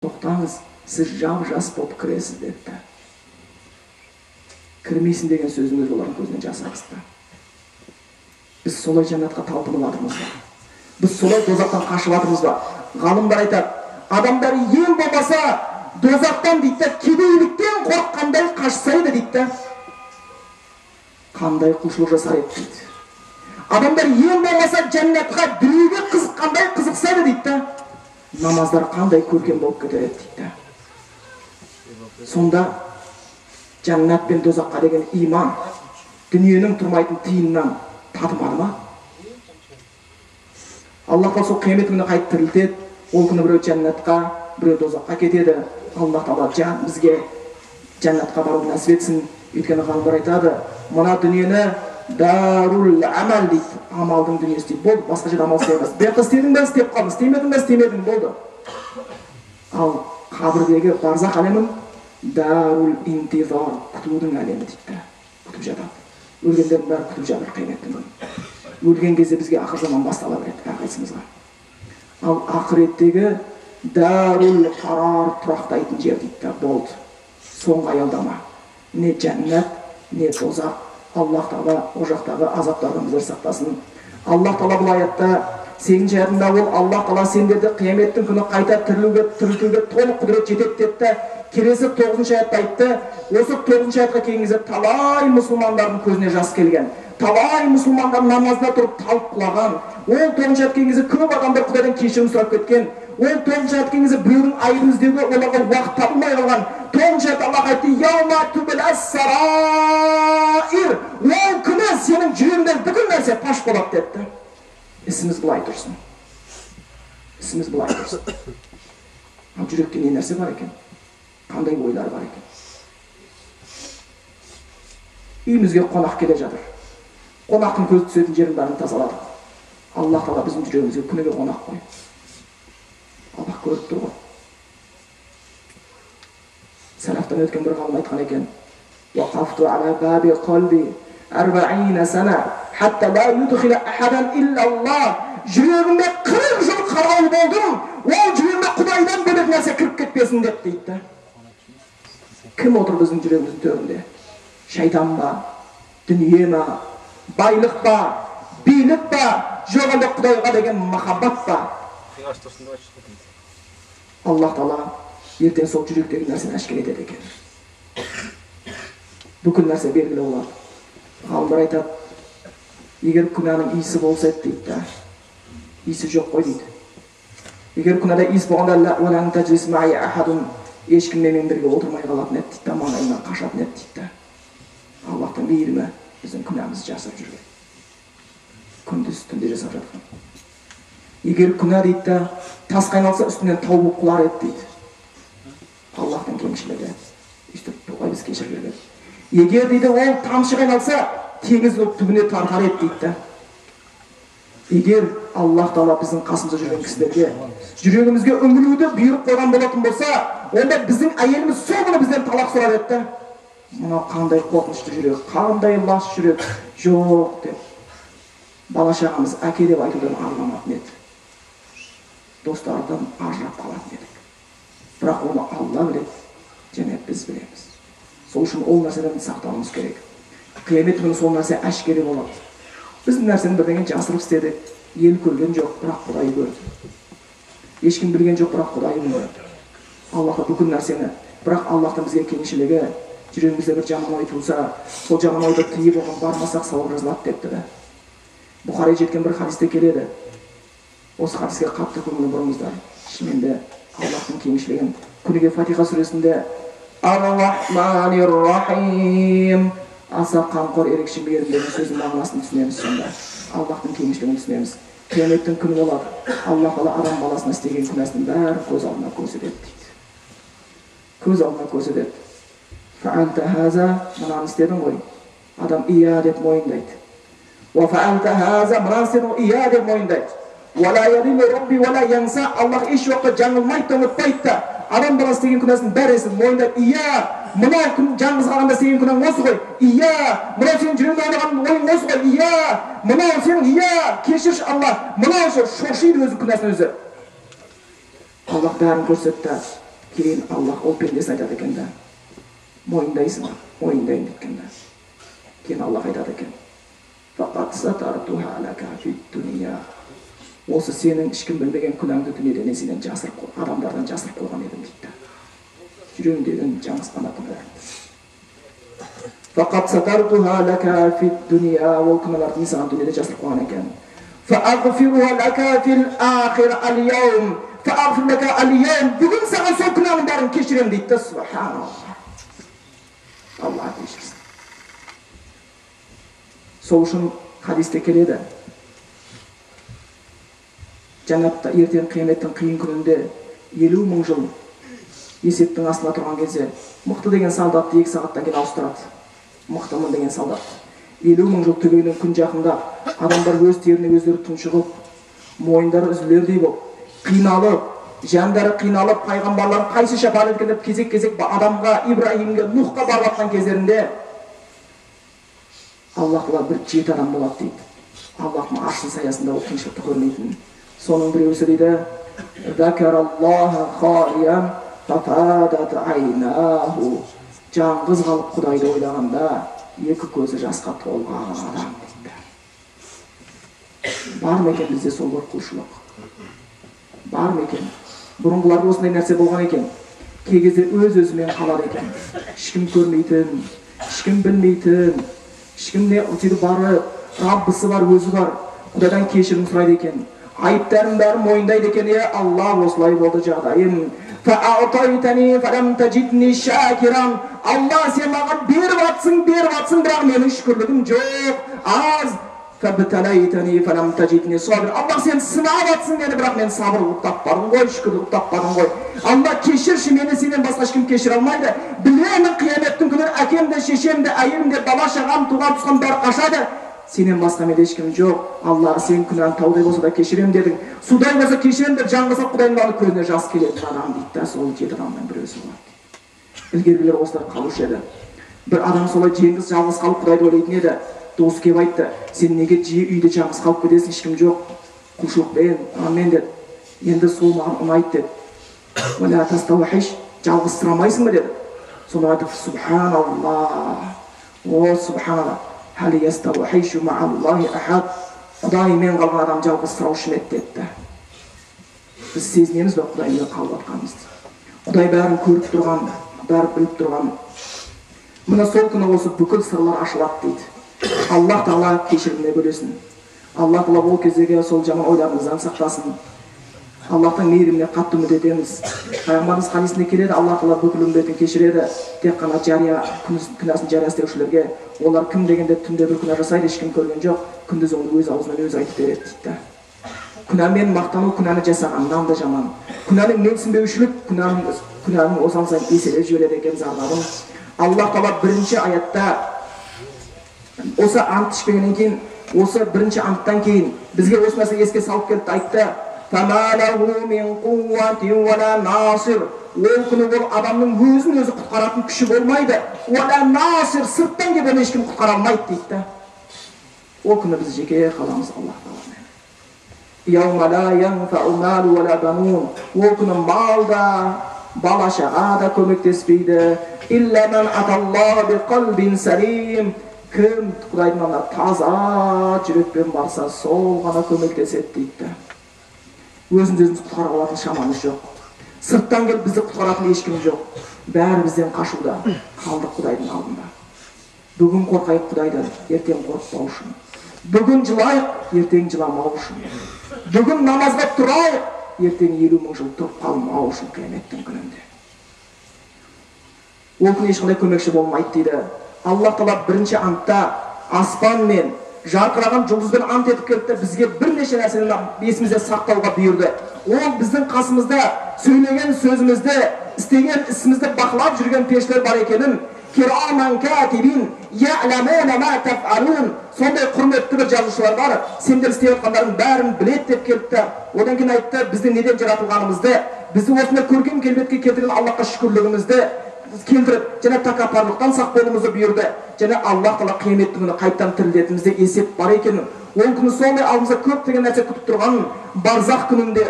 тоқтаңыз, сіз жап-жас болып кіресіз депті. Кірмейсің деген сөздің өзі олардың көзінен жас ағызды. Біз солай жәннатқа талпынып жатырмыз ба? Біз солай дозақтан қашып жатырмыз ба? Ғалымдар айтады, адамдар ең болмаса дозақтан дейді, кедейліктен қорыққандай қашсайды дейді. Қандай құлшылық жасар еді дейді. Адамдар ең болмаса жәннатқа дүниеге қызыққандай қызықсайды дейді. Намаздар қандай көркем болып кетер еді дейді. Сонда жәннат пен дозаққа деген иман дүниенің тұрмайтын тиынынан татымады ма? Аллах Тағала сол қиямет күні қайтып тірілтеді. Ол күні біреу жәннатқа, біреу дозаққа кетеді. Аллах Тағала бізге жәннатқа баруды нәсіп етсін. Өйткені ғалымдар айтады, мына дүниені дарул амал дейді, амалдың дүниесі дейді. Болды, басқа жерде амал істей алмайсың. Бұяқта істедің бе, істеп қалдың, істемедің бе, істемедің, болды. Ал қабірдегі барзақ әлемін дарул интизар, күтудің әлемі дейді. Күтіп жатады. Өлгендердің бәрі күтіп жатыр қияметтің күні. Өлген кезде бізге ақыр заман бастала береді әрқайсымызға. Ал ақыреттегі дарул қарар, тұрақтайтын жер дейді. Болды. Соңғы аялдама. Не жәннат, не дозақ. Аллах Тағала о жақтағы азаптардан біздер сақтасын. Аллах Тағала бұл аятта 8-ші аятында ол Аллах Тағала сендерді қияметтің күні қайта тірілтуге толық құдірет жетеді деді. Келесі 9-ші аятта айтты. Осы 9-ші аятқа келген кезде талай мұсылмандардың көзіне жас келген. Талай мұсылмандар намазда тұрып талып құлаған. Ол 9-ші аятқа келген кезде көп адамдар Құдайдан кешірім сұрап кеткен. Ол 9-ші аятқа келген кезде біреудің айыбын іздеуге оларға уақыт табылмай қалған. 9-ші аятта Аллах айтты: "Яума тубилас сараир". Ол күні сенің жүрегіңдегі бүкіл нәрсе паш болады деді. Ісіміз былай тұрсын. Ісіміз былай тұрсын. Ал жүректе не нәрсе бар екен? Қандай ойлар бар екен? Үйімізге қонақ келе жатыр. Қонақтың көз түсетін жерін бәрін тазаладық. Аллах Тағала біздің жүрегімізге күніге қонақ қой. Аллах көріп тұр ғой. Сәлафтан өткен бір ғалым айтқан екен: "Вақафту ала баби қалби 40 сана хатта ла юдхила ахадан илля Аллах". Жүрегімде 40 жыл қарауыл болдым. Ол жүрегіме Құдайдан бөлек нәрсе кіріп кетпесін деп дейді. Кім отыр біздің жүрегіміздің төрінде? Шайтан ба? Дүние ма? Байлық па? Билік па? Жоқ әлде Құдайға деген махаббат па? Аллах Тағала ертең сол жүректегі нәрсені әшкере етеді екен. Бүкіл нәрсе белгілі болады. Ғалымдар айтады, егер күнәнің иісі болса еді дейді, иісі жоқ қой дейді. Егер күнәда иіс болғанда ешкім менімен бірге отырмай қалатын еді дейді, маңайымнан қашатын еді дейді. Аллахтың мейірімі біздің күнәмізді жасырып жүрген. Күндіз түнде жасап жатқан. Егер күнә дейді, тасқа айналса үстінен тау болып құлар еді дейді. Аллахтың кеңшілігі. Өйстіп тоғай біз кешіріп жүрген. Егер дейді ол тамшыға айналса теңіз болып түбіне тартар еді дейді. Егер Аллах Тағала біздің қасымызда жүрген кісілерге жүрегімізге үңілуді бұйырып қойған болатын болса, онда біздің әйеліміз сол күні бізден талақ сұрар еді. Мынау қандай қорқынышты жүрек, қандай лас жүрек. Жоқ деп бала шағамыз әке деп айтудан арыламатын еді. Достардан ажырап қалатын едік. Бірақ оны Алла біледі, және біз білеміз. Сол үшін ол нәрседен сақтауымыз керек. Қиямет күні сол нәрсе әшкере болады. Біздің нәрсені бірдеңе жасырып істедік. Ел көрген жоқ, бірақ Құдай көрді. Ешкім білген жоқ, бірақ Құдай білді. Аллахқа бүкіл нәрсені. Бірақ Аллахтың бізге кеңшілігі, жүрегімізде бір жаман ой туса, сол жаман ойды тыйып оған бармасақ сауап жазылады депті де. Бұхари жеткен бір хадисте келеді. Осы хадиске қатты көңіл бұрыңыздар. Шынымен де Аллахтың кеңшілігін күніге Фатиха сүресінде Ар-Рахманир-Рахим, аса қамқор ерекше мейірімділігі сөзінің мағынасын түсінеміз. Сонда Аллахтың кеңшілігін түсінеміз. Қияметтің күні болады. Аллах Тағала адам баласына істеген күнәсінің бәрі көз алдына көрсетеді дейді. Көз алдына көрсетеді. Фаалта хаза, мынаны істедің ғой. Адам ия деп мойындайды. Ва фаалта хаза, мынаны істедің ғой, ия деп мойындайды. Вала ядилу робби вала янса, Аллах еш уақытта жаңылмайды, ұмытпайды да. Адам баласы істеген күнәсінің бәрін мойындайды. Ия, мынау жалғыз қалғанда істеген күнәң осы ғой. Ия, мынау сенің жүрегіңде ойнаған ойың осы ғой. Ия, мынау сенің, ия, кешірші Аллах. Мынау шошиды өзі күнәсін өзі. Аллах бәрін көрсетті. Кейін Аллах ол пендесін айтады екен да, мойындайсың ба? Мойындаймын еткен да. Кейін Аллах айтады екен, фақат сатартуха лака фид дуния. Осы сенің ешкім білмеген күнәңді дүниеде мен сенен жасырып қойған, адамдардан жасырып қойған едім дейді. Жүрегіндегі жаңылысқан күнәларыңды. Фақат сатартуха лака фид дуния. Ол күнәларды мен саған дүниеде жасырып қойған екен. Фағфируха лака фил ахир ал-яум. Фағфир лака ал-яум. Бүгін саған сол күнәнің бәрін кешірем дейді. Субханаллах. Алла кешірсін. Сол үшін хадисте келеді. Жәннатта ертең қияметтің қиын күнінде 50 мың жыл есептің астында тұрған кезде мықты деген солдатты 2 сағаттан кейін ауыстырады. Мықтымын деген солдат 50 мың жыл түгелінің күн жақында адамдар өз теріне өздері тұншығып, мойындары үзілердей болып, қиналып, жандары қиналып, пайғамбарлар қайсы шапан еткендеп кезек-кезек адамға, Ибраһимге, Нухқа барып жатқан кездерінде Аллах Тағала бір 7 адам болады дейді. Аллахтың аршының саясында ол қиыншылықты көрмейтін. Соның біреусі дейді, «Закараллаха халиян фафадат айнаху». Жалғыз қалып Құдайды ойлағанда, 2 көзі жасқа толған адам дейді. Бар ма екен бізде сол бір құлшылық? Бар ма екен? Бұрынғыларда осындай нәрсе болған екен. Кей кезде өз-өзімен қалады екен. Ешкім көрмейтін, ешкім білмейтін, ешкімде сөйтіп бары, Раббысы бар, өзі бар. Құдайдан кешірім сұрайды екен. Айыптарын бәрін мойындайды екен. Алла, осылай болды жағдайым. Фаъатайтани фалам таджидни шакиран. Алла, сен маған беріп атсың, бірақ менің шүкірлігім жоқ. Аз. Фабталайтани фалам таджидни сабир. Алла, сен сынап атсың мені, бірақ мен сабырлық таппадым ғой, шүкірлік таппадым ғой. Алла, кешірші мені, сенен басқа ешкім кешіре алмайды. Білемін, қияметтің күні әкем де, шешем де, әйелім де, бала шағам, туған туысқан бәрі қашады. Сенен басқа менде ешкім жоқ. Алла, сен күнәң таудай болса да кешірем дедің. Судай болса кешірем деп жанға салып Құдайдың алдына көзіне жас келеді адам дейді. Сол 7 адамның біреусі болады. Ілгерілер осылар қалушы еді. Бір адам солай жеңгіз жалғыз қалып Құдайды ойлайтын еді. Досы келіп айтты, сен неге жиі үйде жалғыз қалып кетесің, ешкім жоқ, құлшылықпен, мен деді. Енді сол маған ұнайды деді. Уәлә тастауахиш, жалғыз сұрамайсың ба деді. Соны айтып, субханаллах, о субханаллах. Хәл ястауахишу мааллахи ахад. Құдаймен қалған адам жалғыз сұраушы ме деді. Біз сезінеміз бе Құдаймен қалып жатқанымызды? Құдай бәрін көріп тұрған, бәрін біліп тұрған. Мына сол күні осы бүкіл сырлар ашылады дейді. Аллах Тағала кешіріміне бөлесін. Аллах Тағала ол кездегі сол жаман ойларымыздан сақтасын. Аллахтың мейіріміне қатты үміт етеміз. Пайғамбарымыз хадисінде келеді, Аллах Тағала бүкіл үмбетін кешіреді. Тек қана жария күнәсін жария істеушілерге. Олар кім дегенде түнде бір күнә жасайды, ешкім көрген жоқ. Күндіз оны өз аузынан өзі айтып береді дейді. Күнәмен мақтану күнәні жасағаннан да жаман. Күнәнің менсінбеушілік, күнәнің осал сайын еселеп жібереді екен зардабын. Аллах Тағала бірінші аятта осы ант ішпегеннен кейін, осы бірінші анттан кейін бізге осы нәрсе еске салып келді, айтты: «Фамалаху мин қуввати уәла насир». Ол күні ол адамның өзін өзі құтқаратын күші болмайды. Уәла насир, сырттан келіп ешкім құтқара алмайды дейді. Ол күні біз жеке қаламыз Аллах Тағаладан. Яума ла янфау малу уәла банун. Ол күні мал да, бала шаға да көмектеспейді. Илля ман аталлаха биқалбин салим. Кім Құдайдың алдына таза жүрекпен барса, сол ғана көмектеседі дейді. Өзіміз құтқара алатын шамамыз жоқ. Сырттан келіп бізді құтқаратын ешкім жоқ. Бәрі бізден қашуда. Қалдық Құдайдың алдында. Бүгін қорқайық Құдайдан, ертең қорықпау үшін. Бүгін жылайық, ертең жыламау үшін. Бүгін намазға тұрайық, ертең 50 мың жыл тұрып қалмау үшін қияметтің күнінде. Ол күн ешқандай көмекші болмайды дейді. Аллах Тағала бірінші антта аспан мен жарқыраған жұлдызбен ант етіп келді, бізге бірнеше нәрсені есімізде сақтауға бұйырды. Ол біздің қасымызда сөйлеген сөзімізді, істеген ісімізді бақылап жүрген періштелер бар екенін, кираман катибин я'ламуна ма таф'алун, сондай құрметті бір жазушылар бар, сендер істеп жатқандарың бәрін біледі деп келді. Одан кейін айтты, біздің неден жаратылғанымызды, бізді осындай көркем келбетке келтірген Аллахқа шүкірлігімізді келтіріп, және тәкаппарлықтан сақ болуымызды бұйырды. Және Аллах Тағала қияметтің күні қайттан тірілетімізде есеп бар екенін, ол күні сондай алдымызда көптеген нәрсе күтіп тұрғанын, барзақ күнінде